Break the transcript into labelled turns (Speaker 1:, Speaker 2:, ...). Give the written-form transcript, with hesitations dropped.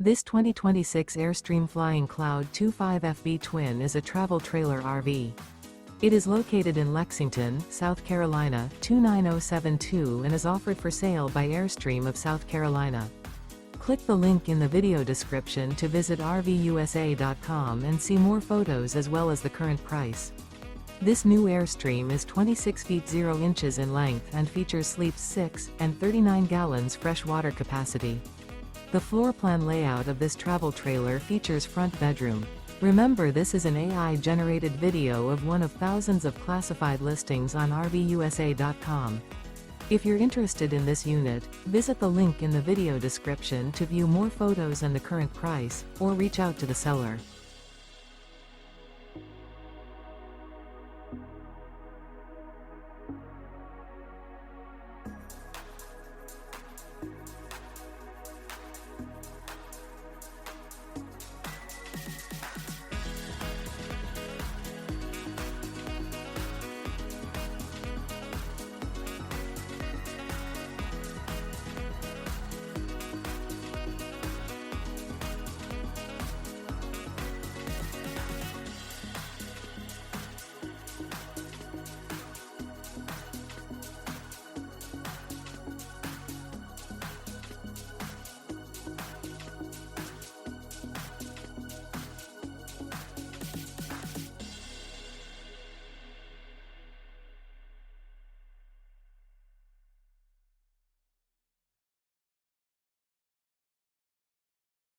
Speaker 1: This 2026 Airstream Flying Cloud 25FB Twin is a travel trailer RV. It is located in Lexington, South Carolina, 29072 and is offered for sale by Airstream of South Carolina. Click the link in the video description to visit RVUSA.com and see more photos as well as the current price. This new Airstream is 26 feet 0 inches in length and features sleeps 6 and 39 gallons fresh water capacity. The floor plan layout of this travel trailer features front bedroom. Remember, this is an AI-generated video of one of thousands of classified listings on RVUSA.com. If you're interested in this unit, visit the link in the video description to view more photos and the current price, or reach out to the seller.